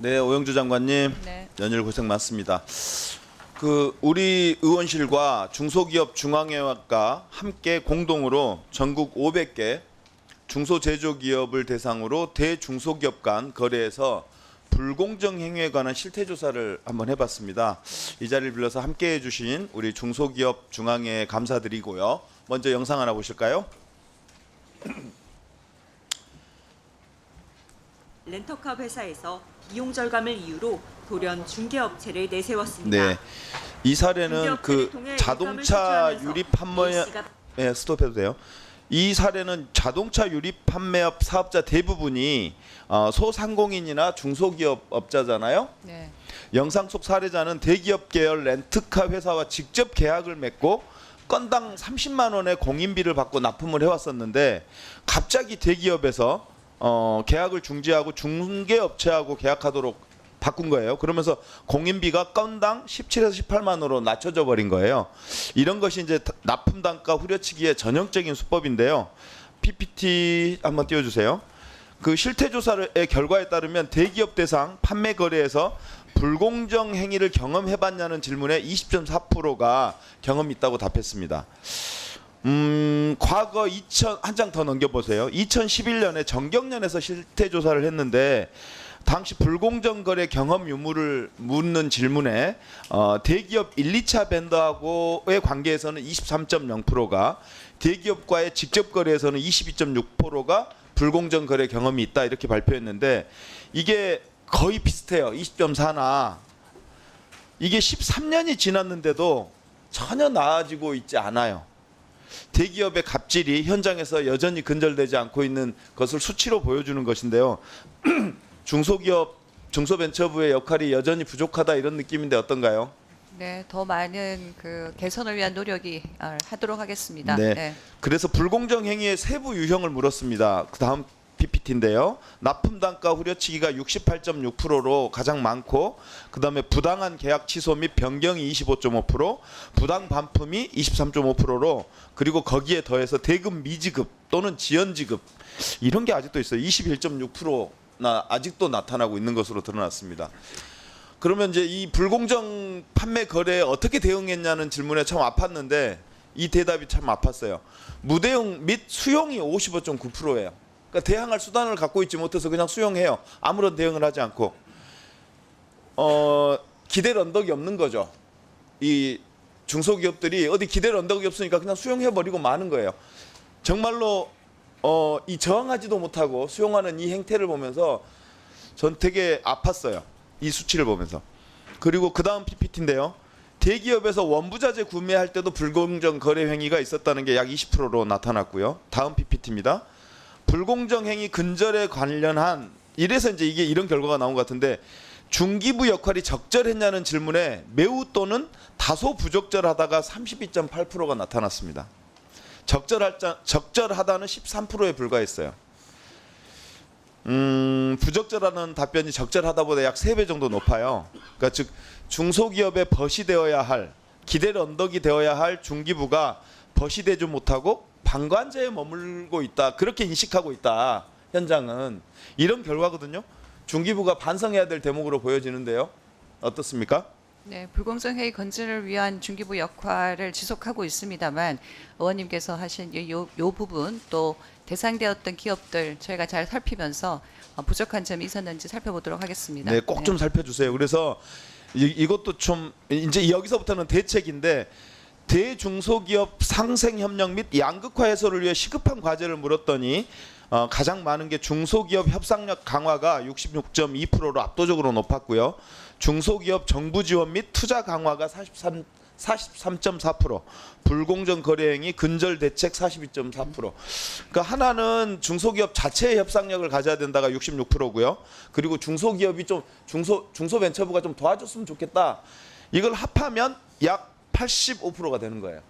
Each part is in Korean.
네, 오영주 장관님, 네. 연일 고생 많습니다. 우리 의원실과 중소기업 중앙회가 함께 공동으로 전국 500개 중소제조기업을 대상으로 대중소기업 간 거래에서 불공정 행위에 관한 실태조사를 한번 해봤습니다. 이 자리를 빌려서 함께해 주신 우리 중소기업 중앙회 감사드리고요. 먼저 영상 하나 보실까요? 렌터카 회사에서 비용 절감을 이유로 돌연 중개업체를 내세웠습니다. 네, 이 사례는 중개업체를 통해 자동차 유감을 유리 수취하면서 판매 A씨가 네, 스톱해도 돼요. 이 사례는 자동차 유리 판매업 사업자 대부분이 소상공인이나 중소기업업자잖아요. 네. 영상 속 사례자는 대기업 계열 렌트카 회사와 직접 계약을 맺고 건당 30만 원의 공인비를 받고 납품을 해왔었는데 갑자기 대기업에서 계약을 중지하고 중개업체하고 계약하도록 바꾼 거예요. 그러면서 공인비가 건당 17에서 18만 원으로 낮춰져 버린 거예요. 이런 것이 이제 납품 단가 후려치기의 전형적인 수법인데요. PPT 한번 띄워주세요. 그 실태조사의 결과에 따르면 대기업 대상 판매 거래에서 불공정 행위를 경험해봤냐는 질문에 20.4%가 경험이 있다고 답했습니다. 과거 한 장 더 넘겨보세요. 2011년에 정경련에서 실태조사를 했는데 당시 불공정 거래 경험 유무를 묻는 질문에 대기업 1, 2차 벤더하고의 관계에서는 23.0%가 대기업과의 직접 거래에서는 22.6%가 불공정 거래 경험이 있다 이렇게 발표했는데 이게 거의 비슷해요. 20.4나 이게 13년이 지났는데도 전혀 나아지고 있지 않아요. 대기업의 갑질이 현장에서 여전히 근절되지 않고 있는 것을 수치로 보여주는 것인데요. 중소기업, 중소벤처부의 역할이 여전히 부족하다 이런 느낌인데 어떤가요? 네, 더 많은 그 개선을 위한 노력이 하도록 하겠습니다. 네. 그래서 불공정 행위의 세부 유형을 물었습니다. 그 다음 PPT인데요. 납품 단가 후려치기가 68.6%로 가장 많고 그 다음에 부당한 계약 취소 및 변경이 25.5%, 부당 반품이 23.5%로 그리고 거기에 더해서 대금 미지급 또는 지연 지급 이런 게 아직도 있어요. 21.6%나 아직도 나타나고 있는 것으로 드러났습니다. 그러면 이제 이 불공정 판매 거래에 어떻게 대응했냐는 질문에 참 아팠는데 이 대답이 참 아팠어요. 무대응 및 수용이 55.9%예요. 그러니까 대항할 수단을 갖고 있지 못해서 그냥 수용해요. 아무런 대응을 하지 않고 기댈 언덕이 없는 거죠. 이 중소기업들이 어디 기댈 언덕이 없으니까 그냥 수용해버리고 마는 거예요. 정말로 이 저항하지도 못하고 수용하는 이 행태를 보면서 전 되게 아팠어요. 이 수치를 보면서. 그리고 그 다음 PPT인데요. 대기업에서 원부자재 구매할 때도 불공정 거래 행위가 있었다는 게 약 20%로 나타났고요. 다음 PPT입니다. 불공정 행위 근절에 관련한 이래서 이제 이게 이런 결과가 나온 것 같은데 중기부 역할이 적절했냐는 질문에 매우 또는 다소 부적절하다가 32.8%가 나타났습니다. 적절하다는 13%에 불과했어요. 부적절하다는 답변이 적절하다보다 약 3배 정도 높아요. 그러니까 즉 중소기업의 벗이 되어야 할 기댈 언덕이 되어야 할 중기부가 벗이 되지 못하고 방관자에 머물고 있다. 그렇게 인식하고 있다. 현장은 이런 결과거든요. 중기부가 반성해야 될 대목으로 보여지는데요. 어떻습니까? 네, 불공정 행위 건전을 위한 중기부 역할을 지속하고 있습니다만 의원님께서 하신 요 부분 또 대상되었던 기업들 저희가 잘 살피면서 부족한 점이 있었는지 살펴보도록 하겠습니다. 네, 꼭 좀 살펴주세요. 그래서 이것도 좀 이제 여기서부터는 대책인데 대중소기업 상생협력 및 양극화 해소를 위해 시급한 과제를 물었더니 가장 많은 게 중소기업 협상력 강화가 66.2%로 압도적으로 높았고요. 중소기업 정부 지원 및 투자 강화가 43.4%, 불공정 거래 행위 근절 대책 42.4%. 그러니까 하나는 중소기업 자체의 협상력을 가져야 된다가 66%고요. 그리고 중소기업이 좀 중소벤처부가 좀 도와줬으면 좋겠다. 이걸 합하면 약 85%가 되는 거예요.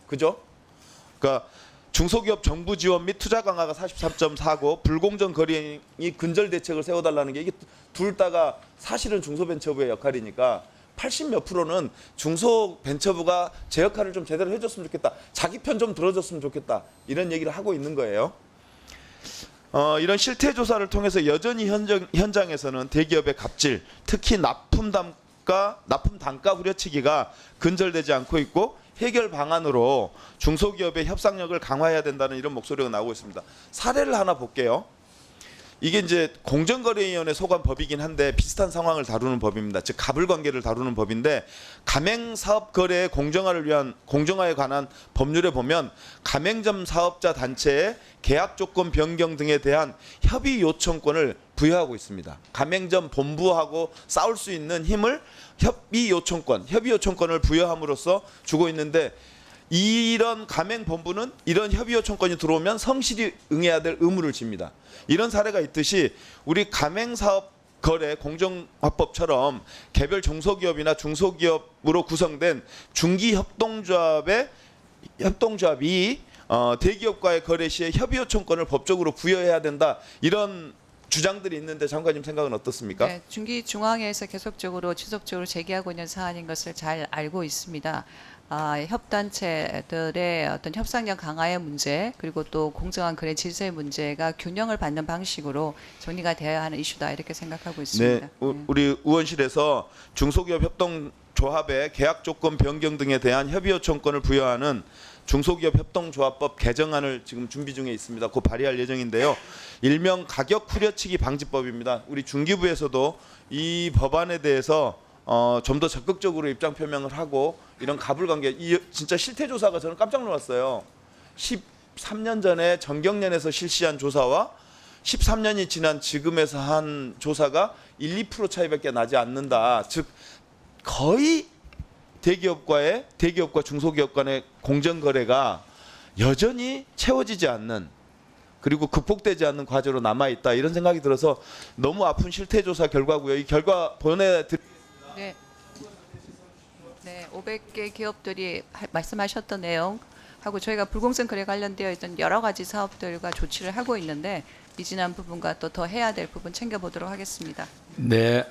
그죠? 그러니까 중소기업 정부 지원 및 투자 강화가 43.4고 불공정 거래 행위 근절 대책을 세워달라는 게 이게 둘 다가 사실은 중소벤처부의 역할이니까 80몇 프로는 중소벤처부가 제 역할을 좀 제대로 해줬으면 좋겠다. 자기 편 좀 들어줬으면 좋겠다. 이런 얘기를 하고 있는 거예요. 이런 실태 조사를 통해서 여전히 현장에서는 대기업의 갑질, 특히 납품 단가 후려치기가 근절되지 않고 있고 해결 방안으로 중소기업의 협상력을 강화해야 된다는 이런 목소리가 나오고 있습니다. 사례를 하나 볼게요. 이게 이제 공정거래위원회 소관 법이긴 한데 비슷한 상황을 다루는 법입니다. 즉 가불관계를 다루는 법인데 가맹사업 거래의 공정화에 관한 법률에 보면 가맹점 사업자 단체의 계약 조건 변경 등에 대한 협의 요청권을 부여하고 있습니다. 가맹점 본부하고 싸울 수 있는 힘을 협의 요청권을 부여함으로써 주고 있는데, 이런 가맹 본부는 이런 협의 요청권이 들어오면 성실히 응해야 될 의무를 집니다. 이런 사례가 있듯이 우리 가맹사업 거래 공정화법처럼 개별 중소기업이나 중소기업으로 구성된 중기협동조합이 대기업과의 거래 시에 협의 요청권을 법적으로 부여해야 된다, 이런 주장들이 있는데 장관님 생각은 어떻습니까? 네, 중기중앙회에서 계속적으로 지속적으로 제기하고 있는 사안인 것을 잘 알고 있습니다. 협단체들의 어떤 협상력 강화의 문제, 그리고 또 공정한 거래 질서의 문제가 균형을 받는 방식으로 정리가 되어야 하는 이슈다, 이렇게 생각하고 있습니다. 네, 우리 의원실에서 중소기업 협동조합의 계약 조건 변경 등에 대한 협의 요청권을 부여하는 중소기업 협동조합법 개정안을 지금 준비 중에 있습니다. 곧 발의할 예정인데요. 일명 가격 후려치기 방지법입니다. 우리 중기부에서도 이 법안에 대해서 좀 더 적극적으로 입장 표명을 하고, 이런 가불관계, 진짜 실태조사가 저는 깜짝 놀랐어요. 13년 전에 정경련에서 실시한 조사와 13년이 지난 지금에서 한 조사가 1~2% 차이밖에 나지 않는다. 즉 거의 대기업과 중소기업 간의 공정거래가 여전히 채워지지 않는, 그리고 극복되지 않는 과제로 남아있다, 이런 생각이 들어서 너무 아픈 실태조사 결과고요. 이 결과 보내드립니다. 네. 네, 500개 기업들이 말씀하셨던 내용하고 저희가 불공정 거래 관련되어 있던 여러 가지 사업들과 조치를 하고 있는데, 미진한 부분과 또 더 해야 될 부분 챙겨보도록 하겠습니다. 네.